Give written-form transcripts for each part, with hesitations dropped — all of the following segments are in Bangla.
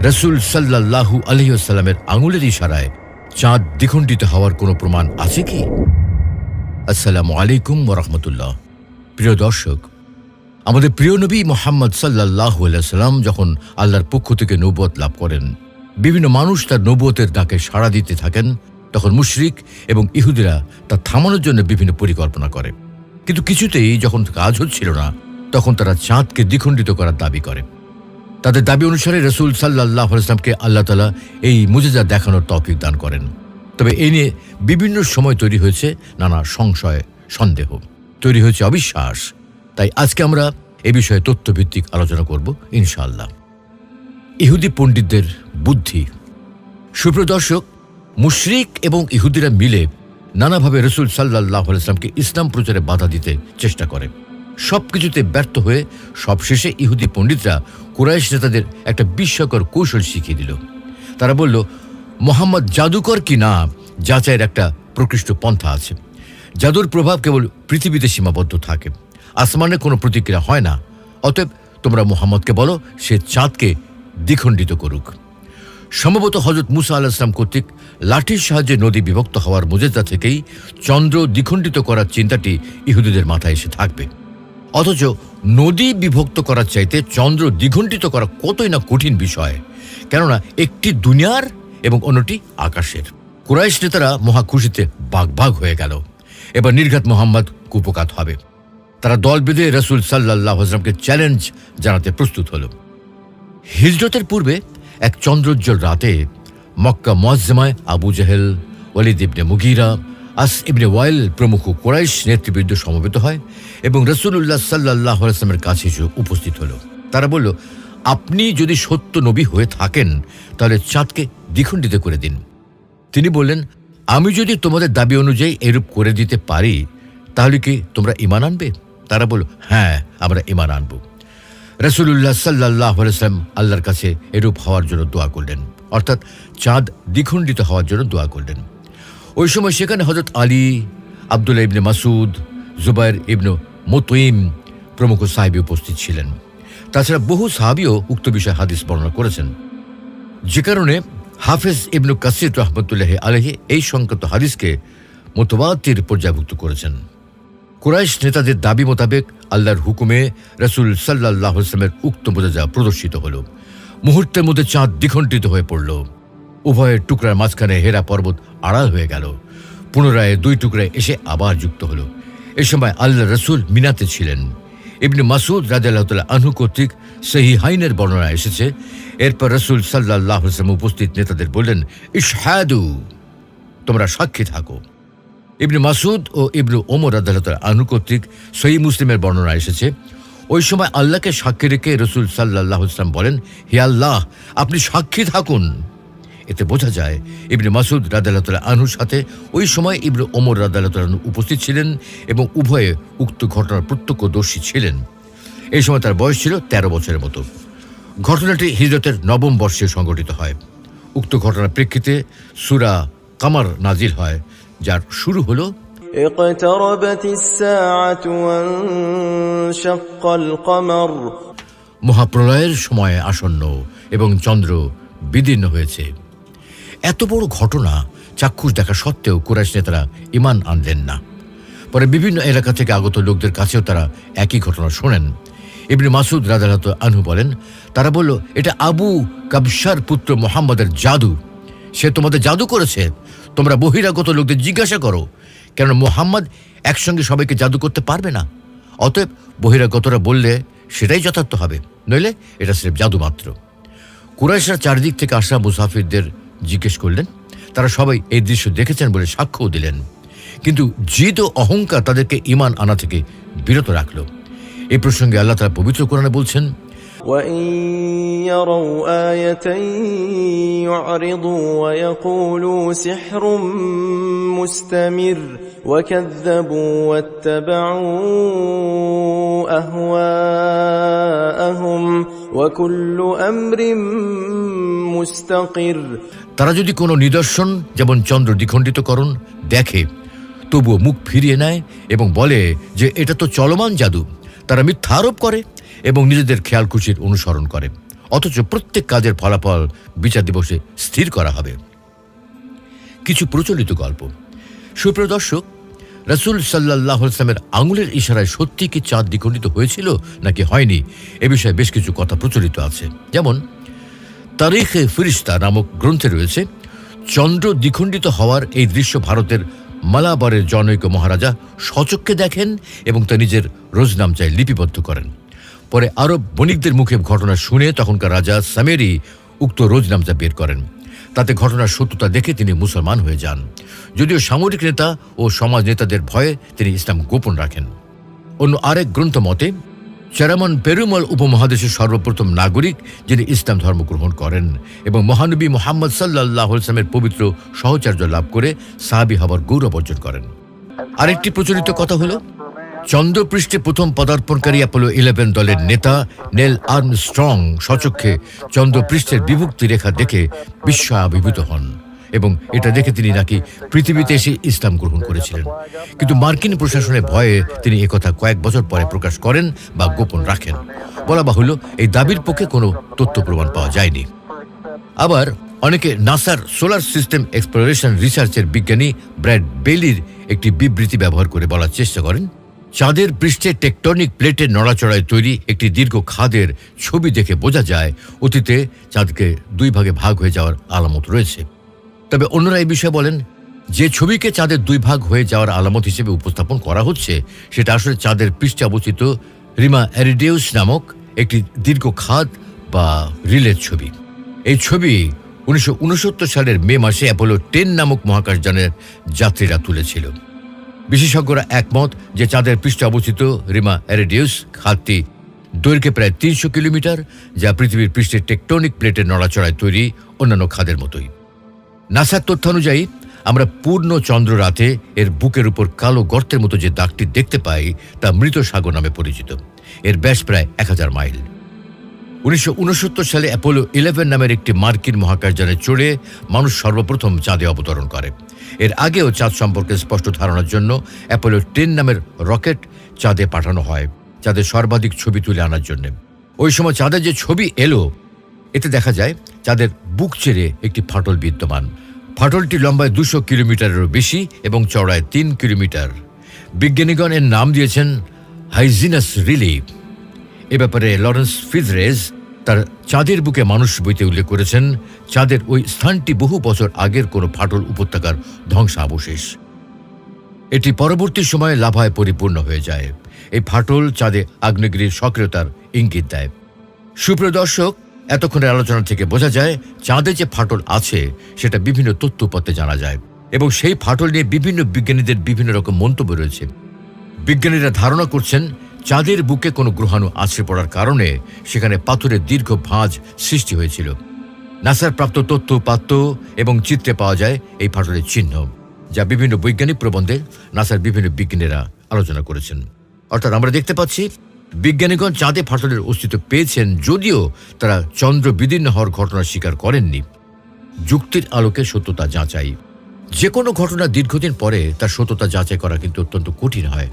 রাসূল সাল্লাল্লাহু আলাইহি ওয়াসাল্লামের আঙুলের ইশারায় চাঁদ দ্বিখণ্ডিত হওয়ার কোনো প্রমাণ আছে কি? আসসালামু আলাইকুম ওয়া রাহমাতুল্লাহ। প্রিয় দর্শক, আমাদের প্রিয় নবী মুহাম্মদ সাল্লাল্লাহু আলাইহি ওয়াসাল্লাম যখন আল্লাহর পক্ষ থেকে নবুয়ত লাভ করেন, বিভিন্ন মানুষ তার নবুয়তের ডাকে সাড়া দিতে থাকেন, তখন মুশরিক এবং ইহুদিরা তা থামানোর জন্য বিভিন্ন পরিকল্পনা করে। কিন্তু কিছুতেই যখন কাজ হচ্ছিল না, তখন তারা চাঁদকে দ্বিখণ্ডিত করার দাবি করে। তাদের দাবি অনুসারে রাসূল সাল্লাল্লাহু আলাইহি ওয়াসাল্লামকে আল্লাহ তাআলা এই মুজিজা দেখানোর তৌফিক দান করেন। তবে এই নিয়ে বিভিন্ন সময় তৈরি হয়েছে নানা সংশয়, সন্দেহ, তৈরি হয়েছে অবিশ্বাস। তাই আজকে আমরা এ বিষয়ে তথ্যভিত্তিক আলোচনা করব ইনশাআল্লাহ। ইহুদি পণ্ডিতদের বুদ্ধি। সুপ্রিয় দর্শক, মুশরিক এবং ইহুদিরা মিলে নানাভাবে রাসূল সাল্লাল্লাহু আলাইহি ওয়াসাল্লামকে ইসলাম প্রচারে বাধা দিতে চেষ্টা করে। সবকিছুতে ব্যর্থ হয়ে সবশেষে ইহুদি পণ্ডিতরা কুরাইশ নেতাদের একটা বিস্ময়কর কৌশল শিখিয়ে দিল। তারা বলল, মুহাম্মদ জাদুকর কি না যাচাইয়ের একটা প্রকৃষ্ট পন্থা আছে। জাদুর প্রভাব কেবল পৃথিবীতে সীমাবদ্ধ থাকে, আসমানে কোনো প্রতিক্রিয়া হয় না। অতএব তোমরা মুহাম্মদকে বলো সে চাঁদকে দ্বিখণ্ডিত করুক। সম্ভবত হযরত মুসা আলাইহিস সালাম কর্তৃক লাঠির সাহায্যে নদী বিভক্ত হওয়ার মুজিজা থেকেই চন্দ্র দ্বিখণ্ডিত করার চিন্তাটি ইহুদিদের মাথায় এসে থাকবে। অথচ নদী বিভক্ত করার চাইতে চন্দ্র দ্বিখণ্ডিত করা কতই না কঠিন বিষয়, কেননা একটি দুনিয়ার এবং অন্যটি আকাশের। কুরাইশ নেতারা মহা খুশিতে বাগ হয়ে গেল। এবার নির্ঘাত মুহাম্মদ কুপকাত হবে। তারা দল বেঁধে রাসূল সাল্লাল্লাহু আলাইহি ওয়াসাল্লামকে চ্যালেঞ্জ জানাতে প্রস্তুত হল। হিজরতের পূর্বে এক চন্দ্রোজ্জ্বল রাতে মক্কা মুআজ্জামায় আবু জেহেল, ওয়ালিদ ইবনে মুগীরা, আস ইবনে ওয়াইল প্রমুখ কুরাইশ নেতৃবৃন্দ সমবেত হয় এবং রাসূলুল্লাহ সাল্লাল্লাহু আলাইহি ওয়াসাল্লামের কাছে উপস্থিত হল। তারা বলল, আপনি যদি সত্য নবী হয়ে থাকেন তাহলে চাঁদকে দ্বিখণ্ডিত করে দিন। তিনি বললেন, আমি যদি তোমাদের দাবি অনুযায়ী এরূপ করে দিতে পারি তাহলে কি তোমরা ঈমান আনবে? তারা বলল, হ্যাঁ, আমরা ঈমান আনব। রাসূলুল্লাহ সাল্লাল্লাহু আলাইহি ওয়াসাল্লাম আল্লাহর কাছে এরূপ হওয়ার জন্য দোয়া করলেন, অর্থাৎ চাঁদ দ্বিখণ্ডিত হওয়ার জন্য দোয়া করলেন। ওই সময় সেখানে হযরত আলী, আব্দুল্লাহ ইবনে মাসউদ, জুবাইর ইবনে মুতঈম প্রমুখ সাহাবী উপস্থিত ছিলেন। তাছাড়া বহু সাহাবীও উক্ত বিষয়ে হাদিস বর্ণনা করেছেন, যে কারণে হাফেজ ইবনে কাসির রাহমাতুল্লাহি আলাইহি এই সংক্রান্ত হাদিসকে মুতাওয়াতির পর্যায়ভুক্ত করেছেন। কুরাইশ নেতাদের দাবি মোতাবেক আল্লাহর হুকুমে রাসূল সাল্লাল্লাহু আলাইহি ওয়াসাল্লামের উক্ত মুজিজা প্রদর্শিত হল। মুহূর্তের মধ্যে চাঁদ দ্বিখণ্ডিত হয়ে পড়ল। উভয়ের টুকরার মাঝখানে হেরা পর্বত আড়াল হয়ে গেল। পুনরায় দুই টুকরায় এসে আবার যুক্ত হল। এ সময় আল্লাহর রাসূল মিনাতে ছিলেন। ইবনে মাসউদ রাদিয়াল্লাহু তাআলা আনহু কর্তৃক সহিহাইনের বর্ণনা এসেছে, এরপর রাসূল সাল্লাল্লাহু আলাইহি ওয়াসাল্লাম উপস্থিত নেতাদের বললেন, ইশহাদু, তোমরা সাক্ষী থাকো। ইবনে মাসউদ ও ইবনে ওমর রাদিয়াল্লাহু তাআলা আনহু কর্তৃক সহিহ মুসলিমের বর্ণনা এসেছে, ওই সময় আল্লাহকে সাক্ষী রেখে রাসূল সাল্লাল্লাহু আলাইহি ওয়াসাল্লাম বলেন, হে আল্লাহ, আপনি সাক্ষী থাকুন। এতে বোঝা যায় ইবনে মাসউদ রাদিয়াল্লাহু তাআলা আনহুর সাথে ওই সময় ইবনে ওমর রাদিয়াল্লাহু তাআলা আনহু উপস্থিত ছিলেন এবং উভয়ে উক্ত ঘটনার প্রত্যক্ষদর্শী ছিলেন। এই সময় তার বয়স ছিল 13 বছরের মতো। ঘটনাটি হিজরতের 9ম বর্ষে সংঘটিত হয়। উক্ত ঘটনার প্রেক্ষিতে সূরা কামার নাজিল হয়, যার শুরু হলো, মহাপ্রলয়ের সময় আসন্ন এবং চন্দ্র বিদীর্ণ হয়েছে। এত বড় ঘটনা চাক্ষুষ দেখা সত্ত্বেও কুরাইশ নেতারা ঈমান আনলেন না। পরে বিভিন্ন এলাকা থেকে আগত লোকদের কাছেও তারা একই ঘটনা শোনেন। ইবনে মাসউদ রাদিয়াল্লাহু আনহু বলেন, তারা বলল, এটা আবু কাবশার পুত্র মুহাম্মদের জাদু। সে তোমাদের জাদু করেছে। তোমরা বহিরাগত লোকদের জিজ্ঞাসা করো, কেন মুহাম্মদ একসঙ্গে সবাইকে জাদু করতে পারবে না। অতএব বহিরাগতরা বললে সেটাই যথার্থ হবে, নইলে এটা সির্ফ জাদু মাত্র। কুরাইশরা চারদিক থেকে আসা মুসাফিরদের জিজ্ঞেস করলেন। তারা সবাই এই দৃশ্য দেখেছেন বলে সাক্ষ্য দিলেন, কিন্তু জিদ ও অহংকার তাদেরকে ঈমান আনা থেকে বিরত রাখল। এই প্রসঙ্গে আল্লাহ তাআলা পবিত্র কোরআনে বলছেন, وَإِن يَرَوْا آيَةً يُعْرِضُوا وَيَقُولُوا سِحْرٌ مُسْتَمِرٌّ وَكَذَّبُوا وَاتَّبَعُوا أَهْوَاءَهُمْ وَكُلُّ أَمْرٍ مُسْتَقِرٌّ। তারা যদি কোনো নিদর্শন যেমন চন্দ্র দ্বিখণ্ডিতকরণ দেখে তবুও মুখ ফিরিয়ে নেয় এবং বলে যে এটা তো চলমান জাদু, তারা মিথ্যা আরোপ করে এবং নিজেদের খেয়াল খুশির অনুসরণ করে। অথচ প্রত্যেক কাজের ফলাফল বিচার দিবসে স্থির করা হবে। কিছু প্রচলিত গল্প। সুপ্রিয় দর্শক, রাসূল সাল্লাল্লাহু আলাইহি ওয়াসাল্লামের আঙুলের ইশারায় সত্যি কি চাঁদ দ্বিখণ্ডিত হয়েছিল নাকি হয়নি, এ বিষয়ে বেশ কিছু কথা প্রচলিত আছে। যেমন তারিখে ফিরিস্তা নামক গ্রন্থে রয়েছে, চন্দ্র দ্বিখণ্ডিত হওয়ার এই দৃশ্য ভারতের মালাবারের জনৈক মহারাজা স্বচক্ষে দেখেন এবং তা নিজের রোজনামচায় লিপিবদ্ধ করেন। পরে আরব বণিকদের মুখে ঘটনা শুনে তখনকার রাজা সামেরি উক্ত রোজনামচা বের করেন। তাতে ঘটনার সত্যতা দেখে তিনি মুসলমান হয়ে যান, যদিও সামরিক নেতা ও সমাজ নেতাদের ভয়ে তিনি ইসলাম গোপন রাখেন। অন্য আরেক গ্রন্থ মতে চেরামন পেরুমল উপমহাদেশের সর্বপ্রথম নাগরিক যিনি ইসলাম ধর্ম গ্রহণ করেন এবং মহানবী মুহাম্মদ সাল্লাল্লাহু আলাইহি ওয়াসাল্লামের পবিত্র সহচর্য লাভ করে সাহাবী হওয়ার গৌরব অর্জন করেন। আরেকটি প্রচলিত কথা হলো, চন্দ্রপৃষ্ঠে প্রথম পদার্পণকারী অ্যাপোলো 11 দলের নেতা নেল আর্মস্ট্রং স্বচক্ষে চন্দ্রপৃষ্ঠের বিভক্তি রেখা দেখে বিস্ময়াভিভূত হন এবং এটা দেখে তিনি নাকি পৃথিবীতে এসে ইসলাম গ্রহণ করেছিলেন। কিন্তু মার্কিন প্রশাসনের ভয়ে তিনি একথা কয়েক বছর পরে প্রকাশ করেন বা গোপন রাখেন। বলা বাহুল্য, এই দাবির পক্ষে কোনো তথ্য প্রমাণ পাওয়া যায়নি। আবার অনেকে নাসার সোলার সিস্টেম এক্সপ্লোরেশন রিসার্চের বিজ্ঞানী ব্র্যাড বেলির একটি বিবৃতি ব্যবহার করে বলার চেষ্টা করেন, চাঁদের পৃষ্ঠে টেকটনিক প্লেটের নড়াচড়ায় তৈরি একটি দীর্ঘ খাদের ছবি দেখে বোঝা যায় অতীতে চাঁদকে দুই ভাগে ভাগ হয়ে যাওয়ার আলামত রয়েছে। তবে অন্যরা এই বিষয়ে বলেন, যে ছবিকে চাঁদের দুই ভাগ হয়ে যাওয়ার আলামত হিসেবে উপস্থাপন করা হচ্ছে সেটা আসলে চাঁদের পৃষ্ঠে অবস্থিত রিমা এরিডিউস নামক একটি দীর্ঘ খাদ বা রিলের ছবি। এই ছবি 1969 সালের মে মাসে অ্যাপোলো 10 নামক মহাকাশযানের যাত্রীরা তুলেছিল। বিশেষজ্ঞরা একমত যে চাঁদের পৃষ্ঠে অবস্থিত রিমা এরিডিউস খাদটি দৈর্ঘ্যে প্রায় 300 কিলোমিটার, যা পৃথিবীর পৃষ্ঠের টেকটনিক প্লেটের নড়াচড়ায় তৈরি অন্যান্য খাদের মতোই। নাসার তথ্যানুযায়ী আমরা পূর্ণ চন্দ্র রাতে এর বুকের উপর কালো গর্তের মতো যে দাগটি দেখতে পাই তা মৃত সাগর নামে পরিচিত। এর ব্যাস প্রায় 1000 মাইল। 1969 সালে অ্যাপোলো 11 নামের একটি মার্কিন মহাকাশযানে চড়ে মানুষ সর্বপ্রথম চাঁদে অবতরণ করে। এর আগেও চাঁদ সম্পর্কে স্পষ্ট ধারণার জন্য অ্যাপোলো 10 নামের রকেট চাঁদে পাঠানো হয় চাঁদের সর্বাধিক ছবি তুলে আনার জন্য। ওই সময় চাঁদের যে ছবি এলো এতে দেখা যায় চাঁদের বুক চেড়ে একটি ফাটল বিদ্যমান। ফাটলটি লম্বায় 200 কিলোমিটারেরও বেশি এবং চওড়ায় 3 কিলোমিটার। বিজ্ঞানীগণ এর নাম দিয়েছেন হাইজিনাস রিলি। এ ব্যাপারে লরেন্স ফিজরেজ তার চাঁদের বুকে মানুষ বইতে উল্লেখ করেছেন, চাঁদের ওই স্থানটি বহু বছর আগের কোনো ফাটল উপত্যকার ধ্বংসাবশেষ। এটি পরবর্তী সময়ে লাভায় পরিপূর্ণ হয়ে যায়। এই ফাটল চাঁদে আগ্নেয়গিরির সক্রিয়তার ইঙ্গিত দেয়। সুপ্রিয় দর্শক, এতক্ষণের আলোচনা থেকে বোঝা যায় চাঁদে যে ফাটল আছে সেটা বিভিন্ন তথ্যপত্রে জানা যায় এবং সেই ফাটল নিয়ে বিভিন্ন বিজ্ঞানীদের বিভিন্ন রকম মন্তব্য রয়েছে। বিজ্ঞানীরা ধারণা করছেন চাঁদের বুকে কোনো গ্রহাণু আছড়ে পড়ার কারণে সেখানে পাথরের দীর্ঘ ভাঁজ সৃষ্টি হয়েছিল। নাসার প্রাপ্ত তথ্য উপাত্ত এবং চিত্রে পাওয়া যায় এই ফাটলের চিহ্ন, যা বিভিন্ন বৈজ্ঞানিক প্রবন্ধে নাসার বিভিন্ন বিজ্ঞানীরা আলোচনা করেছেন। অর্থাৎ আমরা দেখতে পাচ্ছি বিজ্ঞানীগণ চাঁদে ফাটলের অস্তিত্ব পেয়েছেন, যদিও তারা চন্দ্র বিদীর্ণ হওয়ার ঘটনা স্বীকার করেননি। যুক্তির আলোকে সত্যতা যাচাই। যে কোনো ঘটনা দীর্ঘদিন পরে তার সত্যতা যাচাই করা কিন্তু অত্যন্ত কঠিন হয়।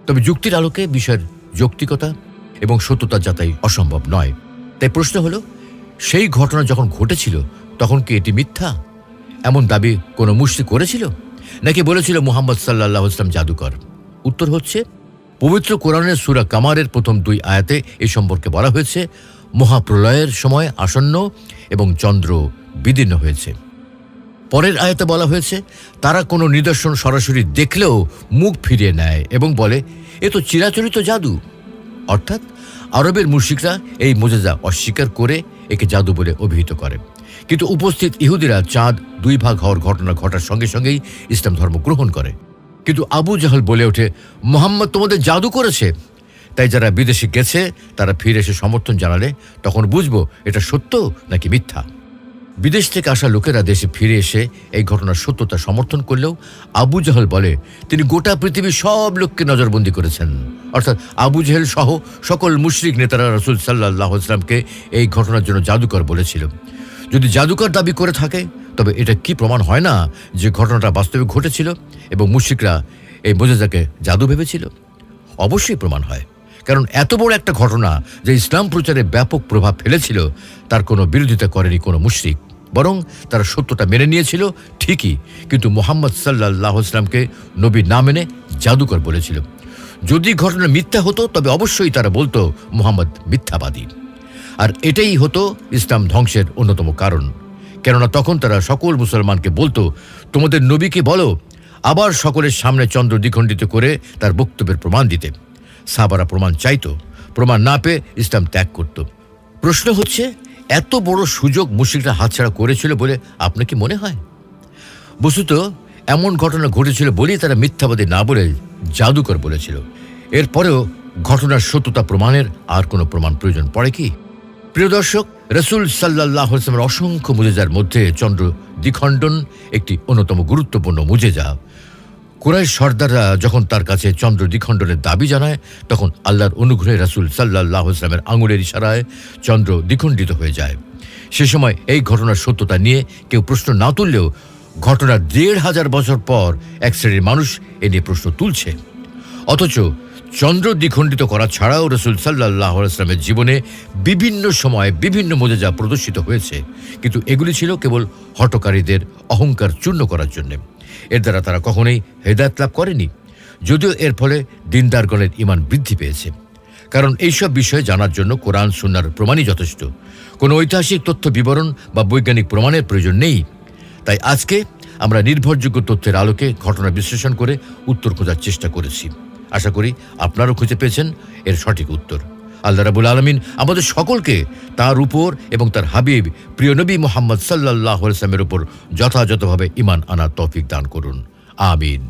তবে যুক্তির আলোকে বিষয়ের যৌক্তিকতা এবং সত্যতা যাচাই অসম্ভব নয়। তাই প্রশ্ন হলো, সেই ঘটনা যখন ঘটেছিল তখন কি এটি মিথ্যা? এমন দাবি কোনো মুশরিক করেছিল নাকি বলেছিল মুহাম্মদ সাল্লাল্লাহু আলাইহি ওয়াসাল্লাম জাদুকর? উত্তর হচ্ছে, পবিত্র কোরআনের সূরা কামারের প্রথম 2 আয়াতে এই সম্পর্কে বলা হয়েছে, মহাপ্রলয়ের সময় আসন্ন এবং চন্দ্র বিদীর্ণ হয়েছে। পরের আয়াতে বলা হয়েছে, তারা কোনো নিদর্শন সরাসরি দেখলেও মুখ ফিরিয়ে নেয় এবং বলে, এ তো চিরাচরিত জাদু। অর্থাৎ আরবের মুশরিকরা এই মুজিজা অস্বীকার করে একে জাদু বলে অভিহিত করে। কিন্তু উপস্থিত ইহুদিরা চাঁদ 2 ভাগ হওয়ার ঘটনা ঘটার সঙ্গে সঙ্গেই ইসলাম ধর্ম গ্রহণ করে। কিন্তু আবু জাহল বলে ওঠে, মুহাম্মদ তোমাদের জাদু করেছে। তাই যারা বিদেশে গেছে তারা ফিরে এসে সমর্থন জানালে তখন বুঝবো এটা সত্য নাকি মিথ্যা। বিদেশ থেকে আসা লোকেরা দেশে ফিরে এসে এই ঘটনার সত্যতা সমর্থন করলেও আবু জাহল বলে তিনি গোটা পৃথিবীর সব লোককে নজরবন্দি করেছেন। অর্থাৎ আবু জাহেল সহ সকল মুশরিক নেতারা রাসূল সাল্লাল্লাহু আলাইহি ওয়াসাল্লামকে এই ঘটনার জন্য জাদুকর বলেছিল। যদি জাদুকর দাবি করে থাকে তবে এটা কি প্রমাণ হয় না যে ঘটনাটা বাস্তবে ঘটেছিল এবং মুশরিকরা এই মুজিজাকে জাদু ভেবেছিল? অবশ্যই প্রমাণ হয়, কারণ এত বড় একটা ঘটনা যে ইসলাম প্রচারে ব্যাপক প্রভাব ফেলেছিল, তার কোনো বিরোধিতা করেনি কোনো মুশরিক, বরং তারা সত্যটা মেনে নিয়েছিল ঠিকই, কিন্তু মুহাম্মদ সাল্লাল্লাহু আলাইহি ওয়াসাল্লামকে নবী না মেনে জাদুকর বলেছিল। যদি ঘটনা মিথ্যা হতো তবে অবশ্যই তারা বলতো মুহাম্মদ মিথ্যাবাদী। আর এটাই হতো ইসলাম ধ্বংসের অন্যতম কারণ, কেননা তখন তারা সকল মুসলমানকে বলতো, তোমাদের নবীকে বলো আবার সকলের সামনে চন্দ্র দ্বিখণ্ডিত করে তার বক্তব্যের প্রমাণ দিতে। সাহাবারা প্রমাণ চাইতো, প্রমাণ না পেয়ে ইসলাম ত্যাগ করত। প্রশ্ন হচ্ছে, এত বড় সুযোগ মুশরিকরা হাতছাড়া করেছিল বলে আপনার কি মনে হয়? বস্তুত এমন ঘটনা ঘটেছিল বলেই তারা মিথ্যাবাদী না বলে জাদুকর বলেছিল। এরপরেও ঘটনার সত্যতা প্রমাণের আর কোনো প্রমাণ প্রয়োজন পড়ে কি? প্রিয় দর্শক, রাসূল সাল্লাল্লাহু আলাইহি ওয়াসাল্লামের অসংখ্য মুজিজার মধ্যে চন্দ্র দ্বিখণ্ডন একটি অন্যতম গুরুত্বপূর্ণ মুজিজা। কুরাইশ সর্দাররা যখন তার কাছে চন্দ্র দ্বিখণ্ডনের দাবি জানায়, তখন আল্লাহর অনুগ্রহে রাসূল সাল্লাল্লাহু আলাইহি ওয়াসাল্লামের আঙুলের ইশারায় চন্দ্র দ্বিখণ্ডিত হয়ে যায়। সে সময় এই ঘটনার সত্যতা নিয়ে কেউ প্রশ্ন না তুললেও ঘটনার ১৫০০ বছর পর এক শ্রেণীর মানুষ এ নিয়ে প্রশ্ন তুলছে। অথচ চন্দ্র দ্বিখণ্ডিত করা ছাড়াও রাসূল সাল্লাল্লাহু আলাইহি ওয়াসাল্লামের জীবনে বিভিন্ন সময়ে বিভিন্ন মুজিজা প্রদর্শিত হয়েছে, কিন্তু এগুলি ছিল কেবল হঠকারীদের অহংকার চূর্ণ করার জন্য। এর দ্বারা তারা কখনোই হেদায়েত লাভ করেনি, যদিও এর ফলে দিনদারগণের ঈমান বৃদ্ধি পেয়েছে। কারণ এইসব বিষয়ে জানার জন্য কোরআন সুন্নাহর প্রমাণই যথেষ্ট, কোনো ঐতিহাসিক তথ্য বিবরণ বা বৈজ্ঞানিক প্রমাণের প্রয়োজন নেই। তাই আজকে আমরা নির্ভরযোগ্য তথ্যের আলোকে ঘটনা বিশ্লেষণ করে উত্তর খোঁজার চেষ্টা করেছি। আশা করি আপনারাও খুঁজে পেয়েছেন এর সঠিক উত্তর। আল্লাহ রাব্বুল আলামিন আমাদের সকলকে তার উপর এবং তার হাবিব প্রিয় নবী মুহাম্মদ সাল্লাল্লাহু আলাইহি ওয়াসাল্লামের উপর যথাযথভাবে ঈমান আনার তৌফিক দান করুন। আমিন।